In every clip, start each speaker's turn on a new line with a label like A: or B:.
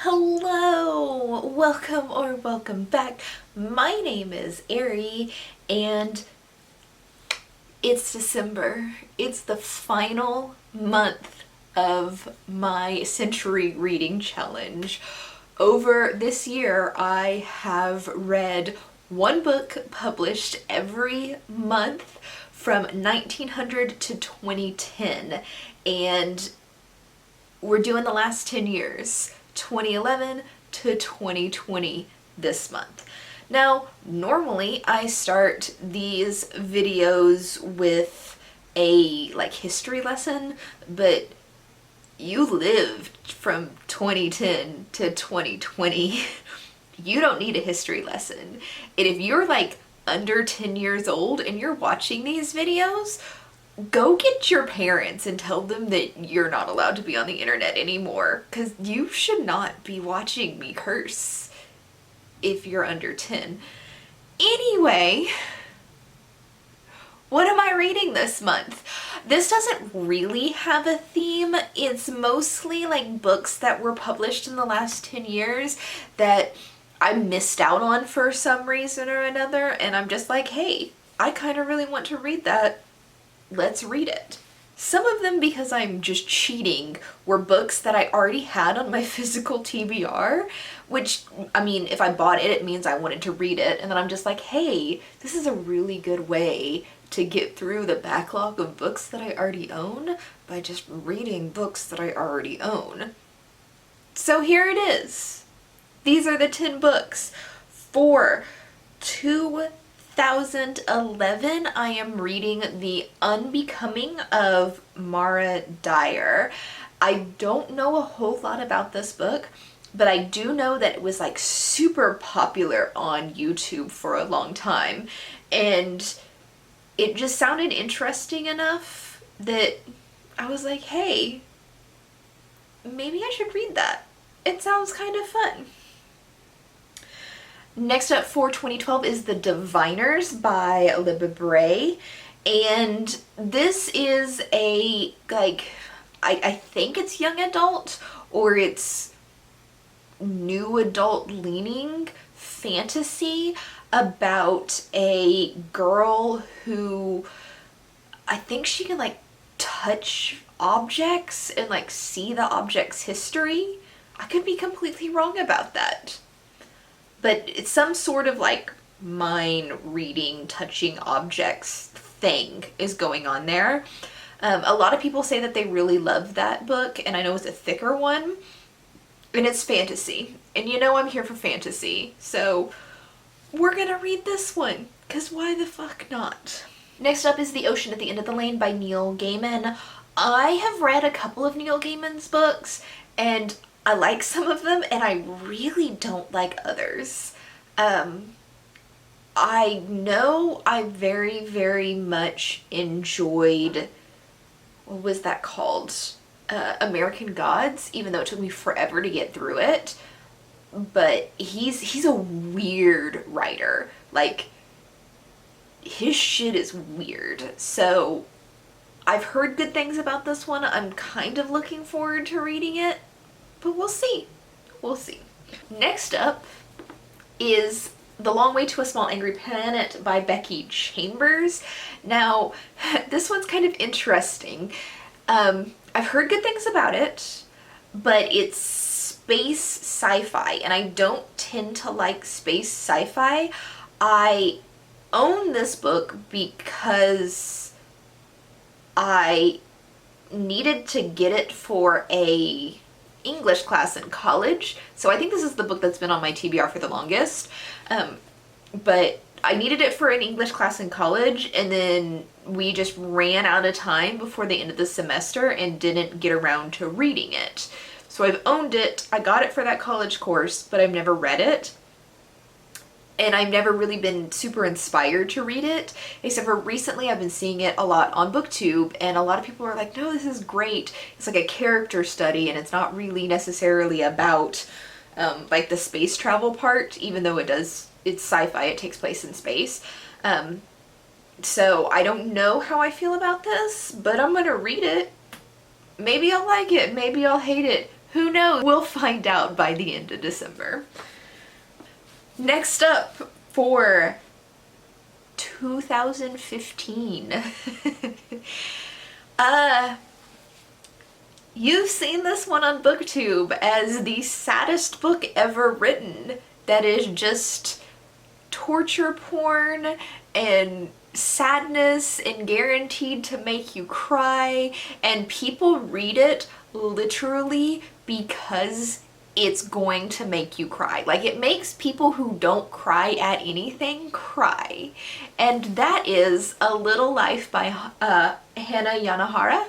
A: Hello! Welcome or welcome back. My name is Ari and it's December. It's the final month of my century reading challenge. Over this year, I have read one book published every month from 1900 to 2010, and we're doing the last 10 years, 2011 to 2020 this month. Now, normally I start these videos with a history lesson, but you lived from 2010 to 2020. You don't need a history lesson. And if you're under 10 years old and you're watching these videos, go get your parents and tell them that you're not allowed to be on the internet anymore, because you should not be watching me curse if you're under 10. Anyway, what am I reading this month? This doesn't really have a theme. It's mostly books that were published in the last 10 years that I missed out on for some reason or another, and I'm just like, hey, I kind of really want to read that. Let's read it. Some of them, because I'm just cheating, were books that I already had on my physical TBR, which, I mean, if I bought it, it means I wanted to read it, and then I'm just like, hey, this is a really good way to get through the backlog of books that I already own by just reading books that I already own. So here it is. These are the 10 books. For 2011, I am reading The Unbecoming of Dyer. I don't know a whole lot about this book, but I do know that it was super popular on YouTube for a long time, and it just sounded interesting enough that I was like, hey, maybe I should read that. It sounds kind of fun. Next up for 2012 is The Diviners by Libba Bray, and this is a, I think it's young adult, or it's new adult leaning fantasy about a girl who, I think she can touch objects and see the object's history. I could be completely wrong about that. But it's some sort of mind reading, touching objects thing is going on there. A lot of people say that they really love that book, and I know it's a thicker one, and it's fantasy. And you know I'm here for fantasy, so we're gonna read this one, because why the fuck not? Next up is The Ocean at the End of the Lane by Neil Gaiman. I have read a couple of Neil Gaiman's books, and I like some of them, and I really don't like others. I know I very, very much enjoyed, what was that called? American Gods, even though it took me forever to get through it. But he's a weird writer. His shit is weird. So I've heard good things about this one. I'm kind of looking forward to reading it. But we'll see. We'll see. Next up is The Long Way to a Small Angry Planet by Becky Chambers. Now, this one's kind of interesting. I've heard good things about it, but it's space sci-fi, and I don't tend to like space sci-fi. I own this book because I needed to get it for a English class in college, so I think this is the book that's been on my TBR for the longest, but I needed it for an English class in college, and then we just ran out of time before the end of the semester and didn't get around to reading it. So I've owned it. I got it for that college course, but I've never read it. And I've never really been super inspired to read it, except for recently I've been seeing it a lot on BookTube, and a lot of people are like, no, this is great. It's like a character study, and it's not really necessarily about the space travel part, even though it's sci-fi, it takes place in space. So I don't know how I feel about this, but I'm gonna read it. Maybe I'll like it, maybe I'll hate it. Who knows? We'll find out by the end of December. Next up for 2015. You've seen this one on BookTube as the saddest book ever written. That is just torture porn and sadness and guaranteed to make you cry, and people read it literally because it's going to make you cry. Like, it makes people who don't cry at anything cry. And that is A Little Life by Hannah Yanagihara.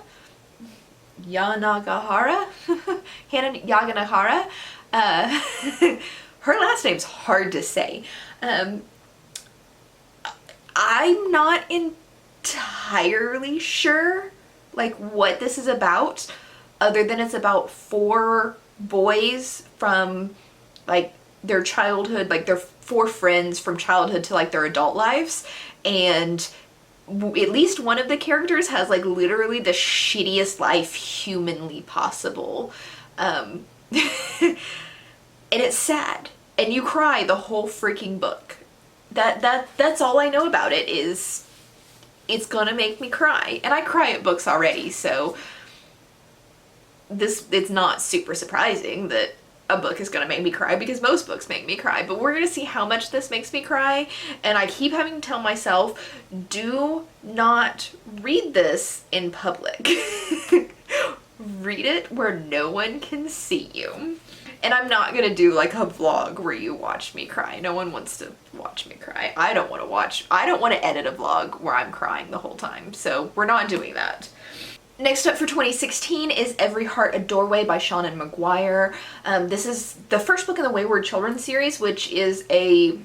A: Hannah Yanagihara. Her last name's hard to say. I'm not entirely sure like what this is about, other than it's about 4 boys from like their childhood, like their 4 friends from childhood to like their adult lives, and at least one of the characters has like literally the shittiest life humanly possible. And it's sad, and you cry the whole freaking book. That's all I know about it, is it's gonna make me cry. And I cry at books already, so it's not super surprising that a book is gonna make me cry, because most books make me cry. But we're gonna see how much this makes me cry, and I keep having to tell myself, do not read this in public. Read it where no one can see you. And I'm not gonna do like a vlog where you watch me cry. No one wants to watch me cry. I don't want to edit a vlog where I'm crying the whole time. So we're not doing that. Next up for 2016 is Every Heart a Doorway by Seanan McGuire. This is the first book in the Wayward Children series, which is a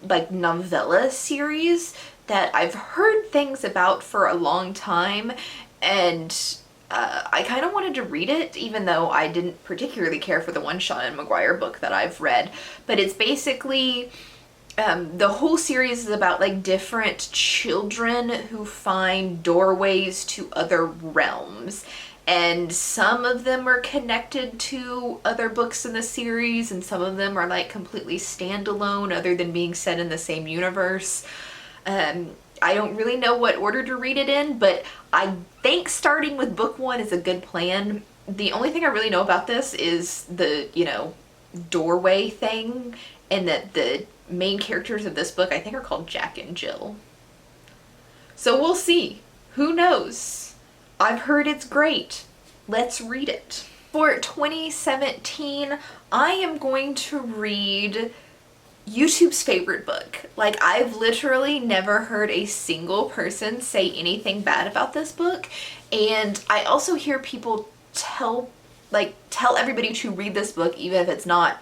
A: like novella series that I've heard things about for a long time, and I kind of wanted to read it, even though I didn't particularly care for the one Seanan McGuire book that I've read. But it's basically, the whole series is about like different children who find doorways to other realms. And some of them are connected to other books in the series, and some of them are like completely standalone other than being set in the same universe. I don't really know what order to read it in, but I think starting with book 1 is a good plan. The only thing I really know about this is the, doorway thing, and that the main characters of this book I think are called Jack and Jill. So we'll see. Who knows? I've heard it's great. Let's read it. For 2017, I am going to read YouTube's favorite book. Like, I've literally never heard a single person say anything bad about this book, and I also hear people tell everybody to read this book even if it's not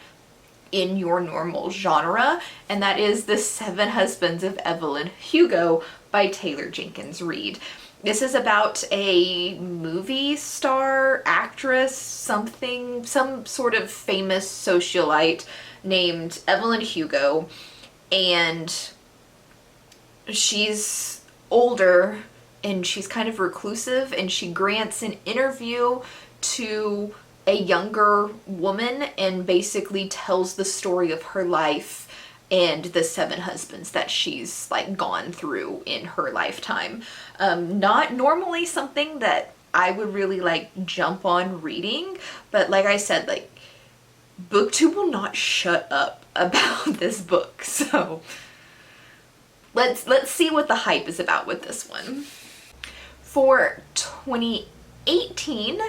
A: in your normal genre, and that is The 7 Husbands of Evelyn, Hugo by Taylor Jenkins Reid. This is about a movie star, actress, some sort of famous socialite named Evelyn Hugo, and she's older and she's kind of reclusive, and she grants an interview to a younger woman and basically tells the story of her life and the 7 husbands that she's like gone through in her lifetime. Not normally something that I would really like jump on reading, but like I said, like, BookTube will not shut up about this book, so let's see what the hype is about with this one. For 2018,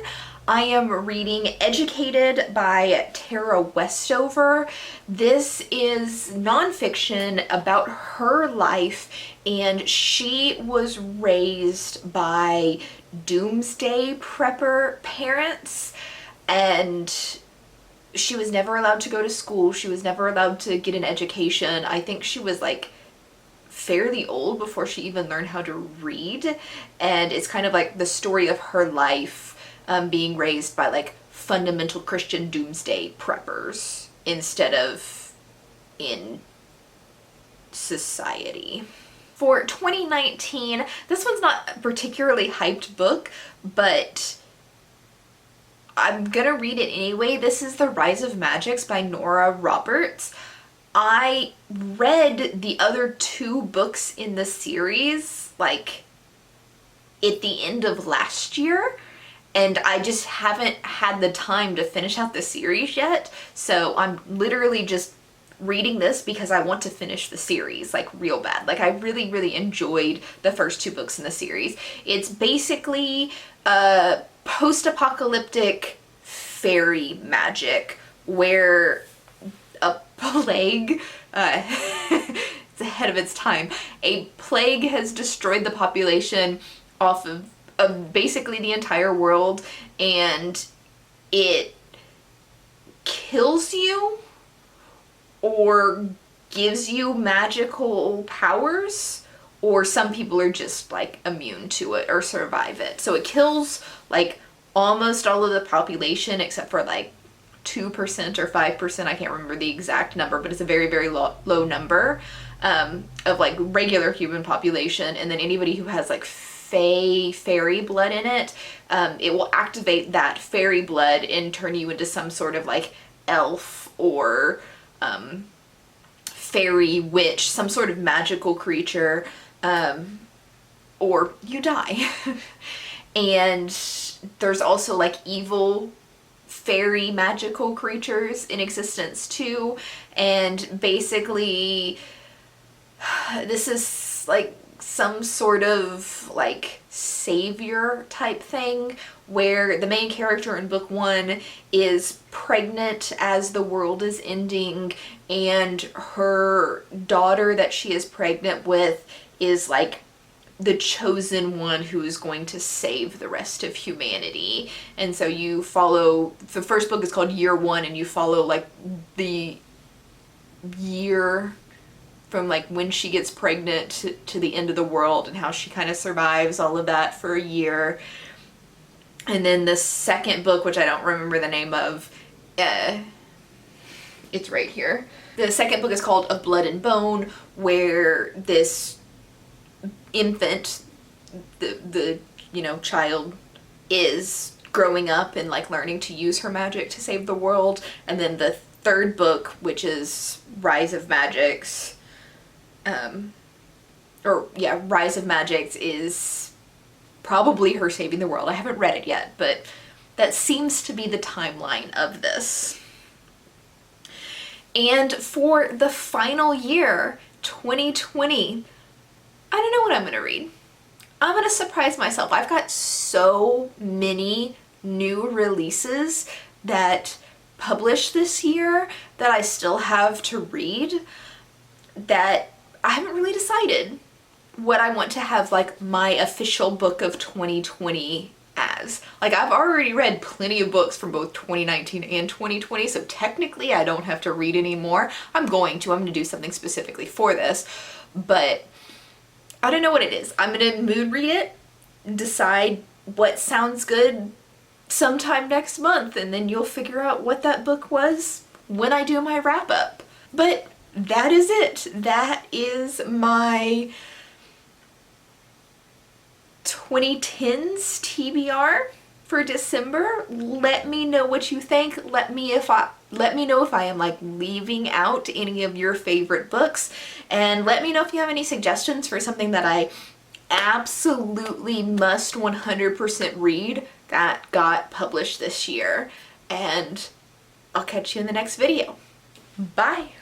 A: I am reading Educated by Tara Westover. This is nonfiction about her life, and she was raised by doomsday prepper parents, and she was never allowed to go to school. She was never allowed to get an education. I think she was like fairly old before she even learned how to read, and it's kind of like the story of her life, being raised by like fundamental Christian doomsday preppers instead of in society. For 2019, this one's not a particularly hyped book, but I'm gonna read it anyway. This is The Rise of Magics by Nora Roberts. I read the other 2 books in the series, like, at the end of last year, and I just haven't had the time to finish out the series yet. So I'm literally just reading this because I want to finish the series, like, real bad. Like, I really, really enjoyed the first 2 books in the series. It's basically post-apocalyptic fairy magic where a plague, it's ahead of its time, a plague has destroyed the population off of basically the entire world, and it kills you or gives you magical powers, or some people are just like immune to it or survive it. So it kills like almost all of the population except for like 2% or 5%, I can't remember the exact number, but it's a very, very low number of like regular human population. And then anybody who has like fairy blood in it, it will activate that fairy blood and turn you into some sort of like elf or fairy witch, some sort of magical creature, or you die. And there's also like evil fairy magical creatures in existence too, and basically this is like some sort of like savior type thing where the main character in book 1 is pregnant as the world is ending, and her daughter that she is pregnant with is like the chosen one who is going to save the rest of humanity. And so you follow, the first book is called Year 1, and you follow like the year from like when she gets pregnant to the end of the world and how she kind of survives all of that for a year. And then the second book, which I don't remember the name of, it's right here. The second book is called Of Blood and Bone, where this infant, the you know, child is growing up and like learning to use her magic to save the world. And then the third book, which is Rise of Magics, Rise of Magics, is probably her saving the world. I haven't read it yet, but that seems to be the timeline of this. And for the final year, 2020, I don't know what I'm gonna read. I'm gonna surprise myself. I've got so many new releases that published this year that I still have to read that I haven't really decided what I want to have like my official book of 2020 as. Like, I've already read plenty of books from both 2019 and 2020, so technically I don't have to read any more. I'm going to do something specifically for this, but I don't know what it is. I'm gonna mood read it, decide what sounds good sometime next month, and then you'll figure out what that book was when I do my wrap up. But that is it. That is my 2010s TBR for December. Let me know what you think. Let me know if I am like leaving out any of your favorite books, and let me know if you have any suggestions for something that I absolutely must 100% read that got published this year. And I'll catch you in the next video. Bye!